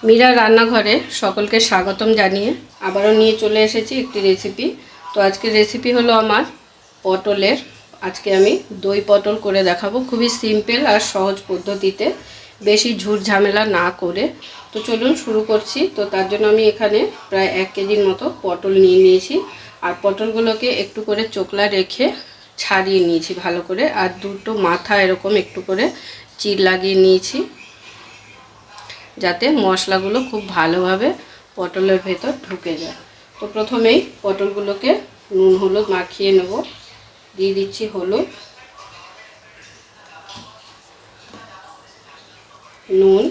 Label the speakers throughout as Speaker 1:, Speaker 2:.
Speaker 1: মীরা রান্নাঘরে সকলকে স্বাগতম জানিয়ে আবারও নিয়ে চলে এসেছি একটি রেসিপি। তো আজকের রেসিপি হলো আমার পটলের। আজকে আমি দই পটল করে দেখাবো, খুবই সিম্পল আর সহজ পদ্ধতিতে, বেশি ঝুট ঝামেলা না করে। তো চলুন শুরু করছি। তো তার জন্য আমি এখানে প্রায় 1 কেজির মতো পটল নিয়ে নিয়েছি। আর পটলগুলোকে একটু করে চোকলা রেখে ছাড়িয়ে নিয়েছি ভালো করে, আর দুটো মাথা এরকম একটু করে চির লাগিয়ে নিয়েছি, যাতে মশলাগুলো খুব ভালোভাবে পটলের ভেতর ঢুকে যায়। তো প্রথমেই পটলগুলোকে নুন হলুদ মাখিয়ে নেব। দিয়ে দিচ্ছি হলুদ, নুন,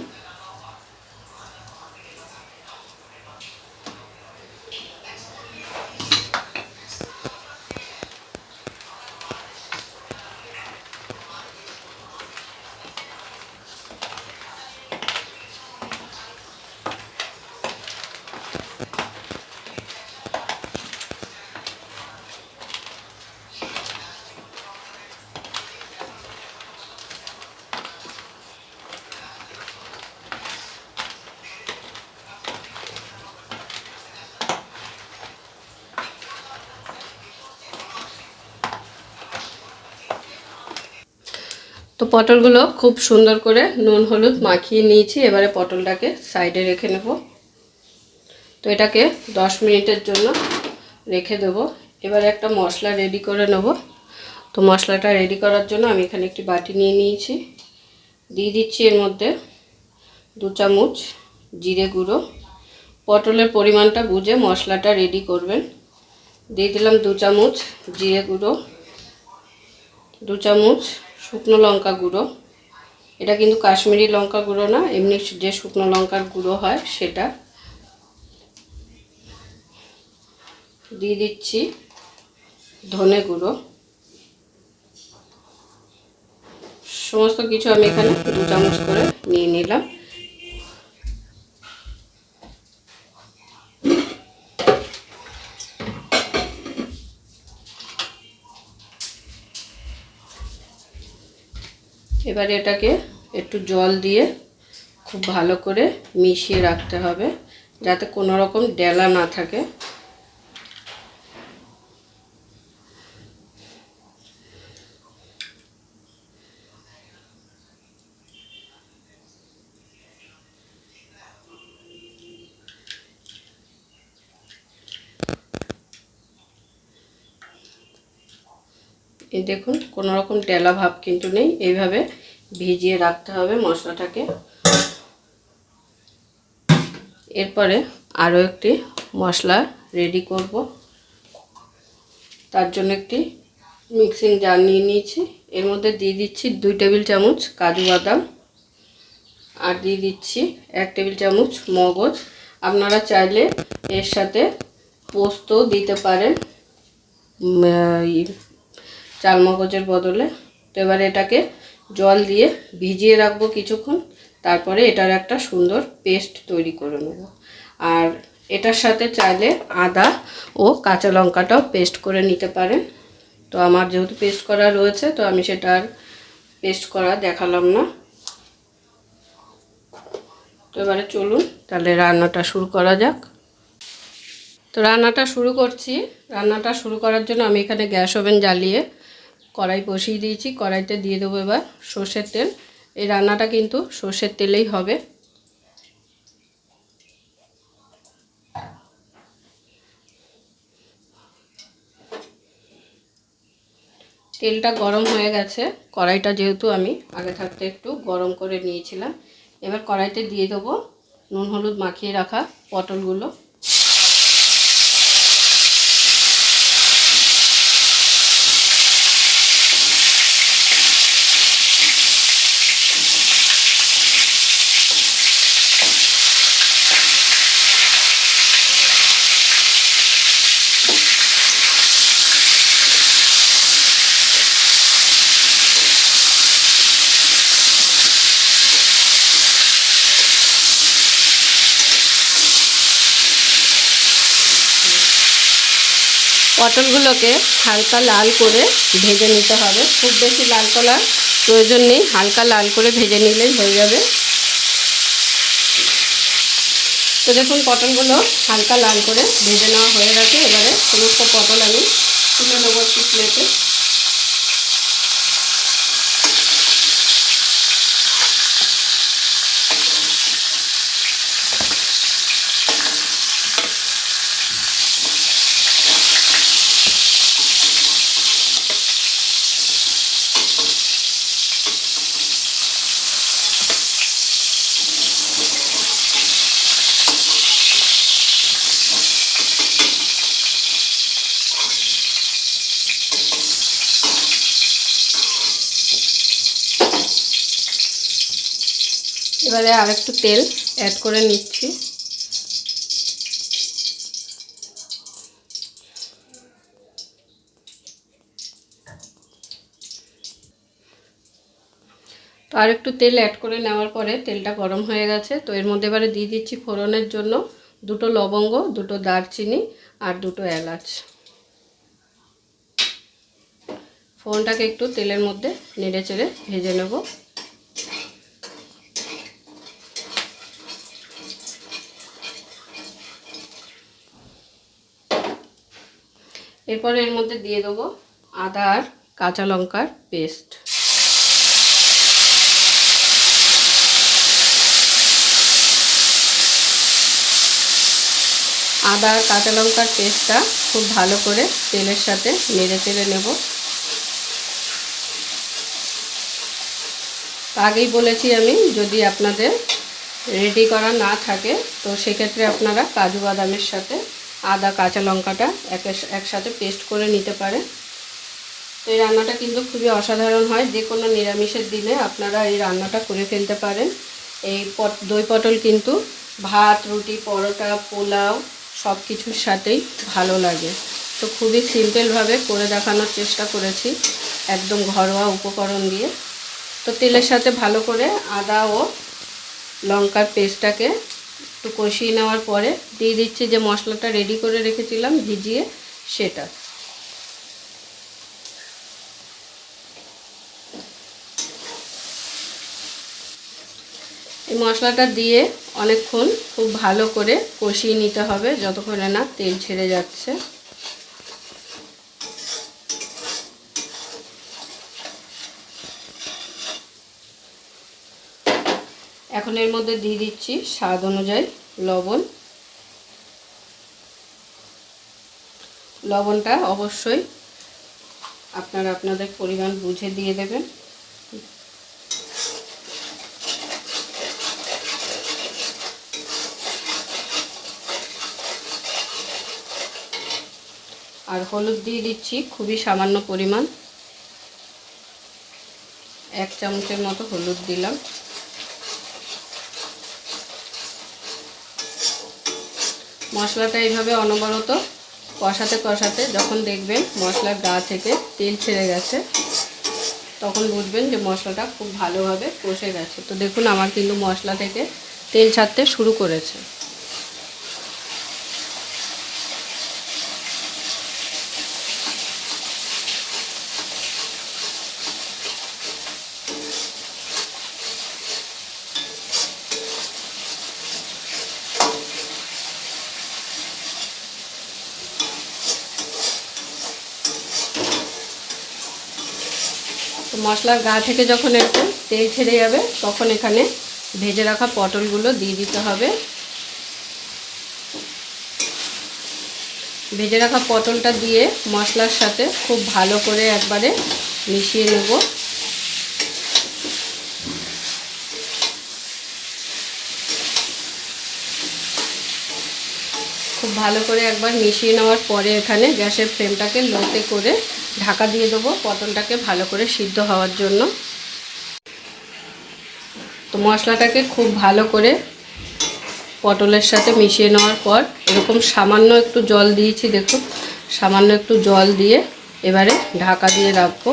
Speaker 1: তো পটলগুলো খুব সুন্দর করে নুন হলুদ মাখিয়ে নিয়েছি। এবারে পটলটাকে সাইডে রেখে নেব। তো এটাকে 10 মিনিটের জন্য রেখে দেব। এবারে একটা মশলা রেডি করে নেব। তো মশলাটা রেডি করার জন্য আমি এখানে একটি বাটি নিয়ে নিয়েছি। দিয়ে দিচ্ছি এর মধ্যে 2 চামচ জিরে গুঁড়ো। পটলের পরিমাণটা বুঝে মশলাটা রেডি করবেন। দিয়ে দিলাম 2 চামচ জিরে গুঁড়ো, 2 চামচ শুকনো লঙ্কা গুঁড়ো। এটা কিন্তু কাশ্মীরি লঙ্কা গুঁড়ো না, এমনি যে শুকনো লঙ্কার গুঁড়ো হয় সেটা। দিয়ে দিচ্ছি ধনে গুঁড়ো। সমস্ত কিছু আমি এখানে 2 চামচ করে নিয়ে নিলাম। এবারে এটাকে একটু জল দিয়ে খুব ভালো করে মিশিয়ে রাখতে হবে, যাতে কোনো রকম ডেলা না থাকে। এই দেখুন, কোনো রকম ডেলা ভাব কিন্তু নেই। এইভাবে ভিজিয়ে রাখতে হবে মশলাটাকে। এরপরে আরও একটি মশলা রেডি করব। তার জন্য একটি মিক্সিং জার নিয়ে নিয়েছি। এর মধ্যে দিয়ে দিচ্ছি 2 টেবিল চামচ কাজু বাদাম, আর দিয়ে দিচ্ছি 1 টেবিল চামচ মগজ। আপনারা চাইলে এর সাথে পোস্ত দিতে পারেন চাল মগজের বদলে। তো এবারে এটাকে জল দিয়ে ভিজিয়ে রাখবো কিছুক্ষণ, তারপরে এটার একটা সুন্দর পেস্ট তৈরি করে নেব। আর এটার সাথে চাইলে আদা ও কাঁচা লঙ্কাটাও পেস্ট করে নিতে পারেন। তো আমার যেহেতু পেস্ট করা রয়েছে, তো আমি সেটা আর পেস্ট করা দেখালাম না। তো এবারে চলুন তাহলে রান্নাটা শুরু করা যাক। তো রান্নাটা শুরু করছি। রান্নাটা শুরু করার জন্য আমি এখানে গ্যাস ওভেন জ্বালিয়ে কড়াই বসিয়ে দিয়েছি। কড়াইতে দিয়ে দেবো এবার সর্ষের তেল। এই রান্নাটা কিন্তু সর্ষের তেলেই হবে। তেলটা গরম হয়ে গেছে। কড়াইটা যেহেতু আমি আগে থাকতে একটু গরম করে নিয়েছিলাম। এবার কড়াইতে দিয়ে দেবো নুন হলুদ মাখিয়ে রাখা পটলগুলো। পটলগুলোকে হালকা লাল করে ভেজে নিতে হবে। খুব বেশি লাল করার প্রয়োজন নেই, হালকা লাল করে ভেজে নিলেই হয়ে যাবে। তো দেখুন পটলগুলো হালকা লাল করে ভেজে নেওয়া হয়ে গেছে। এবারে সমস্ত পটল আমি তুলে নেবো একটু প্লেটে। এবারে আর একটু তেল অ্যাড করে নিচ্ছি। তো আর একটু তেল অ্যাড করে নেওয়ার পরে তেলটা গরম হয়ে গেছে। তো এর মধ্যে এবারে দিয়ে দিচ্ছি ফোড়নের জন্য 2টো লবঙ্গ, 2টো দারচিনি আর 2টো এলাচ। ফোড়নটাকে একটু তেলের মধ্যে নেড়ে চেড়ে ভেজে নেব। এরপরে এর মধ্যে দিয়ে দেবো আদা আর কাঁচা লঙ্কার পেস্ট। আদা আর কাঁচা লঙ্কার পেস্টটা খুব ভালো করে তেলের সাথে নেড়ে চেড়ে নেব। আগেই বলেছি আমি, যদি আপনাদের রেডি করা না থাকে তো সেক্ষেত্রে আপনারা কাজু বাদামের সাথে আদা কাঁচা লঙ্কাটা একসাথে পেস্ট করে নিতে পারেন। তো এই রান্নাটা কিন্তু খুবই অসাধারণ হয়। যে কোনো নিরামিষের দিনে আপনারা এই রান্নাটা করে ফেলতে পারেন। এই দই পটল কিন্তু ভাত, রুটি, পরোটা, পোলাও সব কিছুর সাথেই ভালো লাগে। তো খুবই সিম্পলভাবে করে দেখানোর চেষ্টা করেছি, একদম ঘরোয়া উপকরণ দিয়ে। তো তেলের সাথে ভালো করে আদা ও লঙ্কার পেস্টটাকে একটু কষিয়ে নেওয়ার পরে দিয়ে দিচ্ছি যে মশলাটা রেডি করে রেখেছিলাম ভিজিয়ে, সেটা। এই মশলাটা দিয়ে অনেকক্ষণ খুব ভালো করে কষিয়ে নিতে হবে, যতক্ষণে না তেল ছেড়ে যাচ্ছে। এখন এর মধ্যে দিয়ে দিচ্ছি স্বাদ অনুযায়ী লবণ। লবণটা অবশ্যই আপনারা আপনাদের পরিমাণ বুঝে দিয়ে দেবেন। আর হলুদ দিয়ে দিচ্ছি খুবই সামান্য পরিমাণ, 1 চামচের মতো হলুদ দিলাম। মশলাটা এইভাবে অনবরত কষাতে কষাতে যখন দেখবেন মশলার গা থেকে তেল ছেড়ে গেছে, তখন বুঝবেন যে মশলাটা খুব ভালোভাবে কষে গেছে। তো দেখুন আমার কিন্তু মশলা থেকে তেল ছাড়তে শুরু করেছে। তো মশলার গা থেকে যখন একটু তেল ছেড়ে যাবে, তখন এখানে ভেজে রাখা পটলগুলো দিয়ে দিতে হবে। ভেজে রাখা পটলটা দিয়ে মশলার সাথে খুব ভালো করে একবারে মিশিয়ে নেব। খুব ভালো করে একবার মিশিয়ে নেওয়ার পরে এখানে গ্যাসের ফ্লেমটাকে লোতে করে ঢাকা দিয়ে দেবো পটলটাকে ভালো করে সিদ্ধ হওয়ার জন্য। তো মশলাটাকে খুব ভালো করে পটলের সাথে মিশিয়ে নেওয়ার পর এরকম সামান্য একটু জল দিয়েছি, দেখুন সামান্য একটু জল দিয়ে এবারে ঢাকা দিয়ে রাখবো।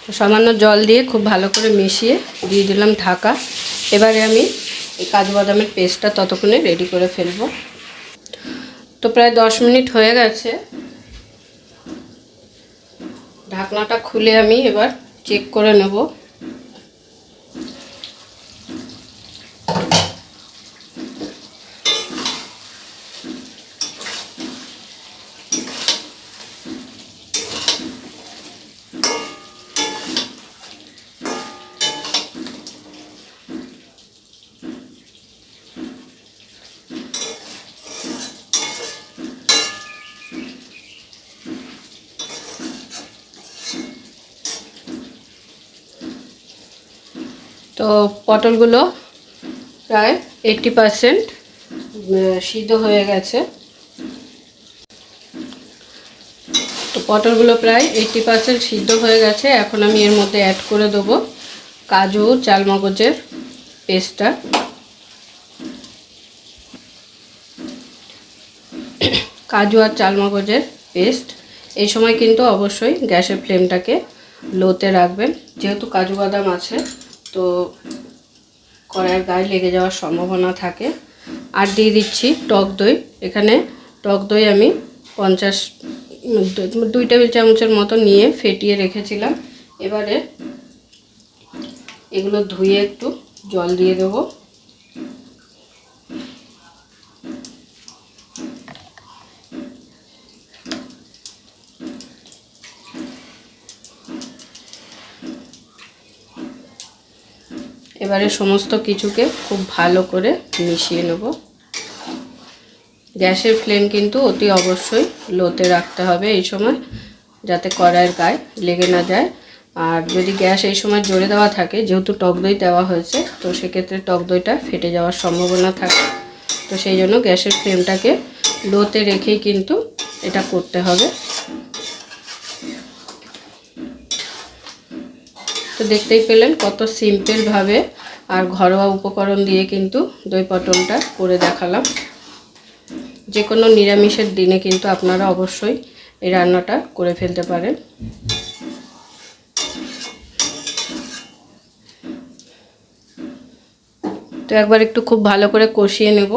Speaker 1: তো সামান্য জল দিয়ে খুব ভালো করে মিশিয়ে দিয়ে দিলাম ঢাকা। এবারে আমি এই কাজু বাদামের পেস্টটা ততক্ষণে রেডি করে ফেলবো। তো প্রায় 10 মিনিট হয়ে গেছে। ঢাকনাটা খুলে আমি এবার চেক করে নেব। তো পটলগুলো প্রায় 80% সিদ্ধ হয়ে গেছে। তো পটলগুলো প্রায় 80% সিদ্ধ হয়ে গেছে। এখন আমি এর মধ্যে অ্যাড করে দেবো কাজু চালমগজের পেস্টটা। কাজু আর চালমগজের পেস্ট। এই সময় কিন্তু অবশ্যই গ্যাসের ফ্লেমটাকে লোতে রাখবেন, যেহেতু কাজু বাদাম আছে তো কড়াইয়ের গায়ে লেগে যাওয়ার সম্ভাবনা থাকে। আর দিয়ে দিচ্ছি টক দই। এখানে টক দই আমি 2 টেবিল চামচের মতো নিয়ে ফেটিয়ে রেখেছিলাম। এবারে এগুলো ধুয়ে একটু জল দিয়ে দেবো। এবারে সমস্ত কিছুকে খুব ভালো করে মিশিয়ে নেব। গ্যাসের ফ্লেম কিন্তু অতি অবশ্যই লোতে রাখতে হবে এই সময়, যাতে কড়াইয়ের গায়ে লেগে না যায়। আর যদি গ্যাস এই সময় জোরে দেওয়া থাকে, যেহেতু টক দই দেওয়া হয়েছে, তো সেক্ষেত্রে টক দইটা ফেটে যাওয়ার সম্ভাবনা থাকে। তো সেই জন্য গ্যাসের ফ্লেমটাকে লোতে রেখেই কিন্তু এটা করতে হবে। তো দেখতেই পেলেন কত সিম্পলভাবে আর ঘরোয়া উপকরণ দিয়ে কিন্তু দই পটলটা করে দেখালাম। যে কোনো নিরামিষের দিনে কিন্তু আপনারা অবশ্যই এই রান্নাটা করে ফেলতে পারেন। তো একবার একটু খুব ভালো করে কষিয়ে নেব।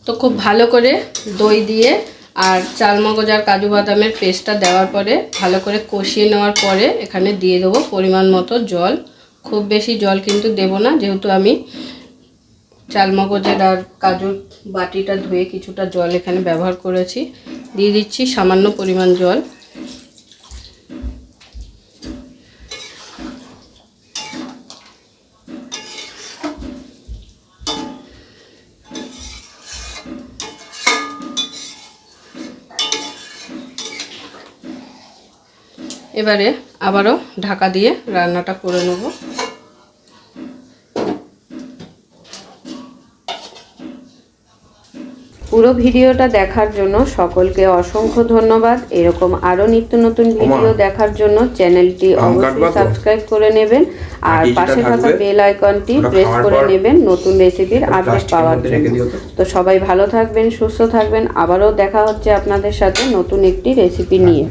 Speaker 1: তো খুব ভালো করে দই দিয়ে আর চালমগজ আর কাজু বাদামের পেস্টটা দেওয়ার পরে ভালো করে কষিয়ে নেওয়ার পরে এখানে দিয়ে দেবো পরিমাণ মতো জল। খুব বেশি জল কিন্তু দেব না, যেহেতু আমি চালমগজের আর কাজুর বাটিটা ধুয়ে কিছুটা জল এখানে ব্যবহার করেছি। দিয়ে দিচ্ছি সামান্য পরিমাণ জল। এবারে আবারও ঢাকা দিয়ে রান্নাটা করে নেব।
Speaker 2: পুরো ভিডিওটা দেখার জন্য সকলকে অসংখ্য ধন্যবাদ। এরকম আরো নিত্য নতুন ভিডিও দেখার জন্য চ্যানেলটি অবশ্যই সাবস্ক্রাইব করে নেবেন আর পাশে থাকা বেল আইকনটি প্রেস করে নেবেন নতুন রেসিপির আপডেট পাওয়ার জন্য। তো সবাই ভালো থাকবেন, সুস্থ থাকবেন। আবারও দেখা হচ্ছে আপনাদের সাথে নতুন একটি রেসিপি নিয়ে।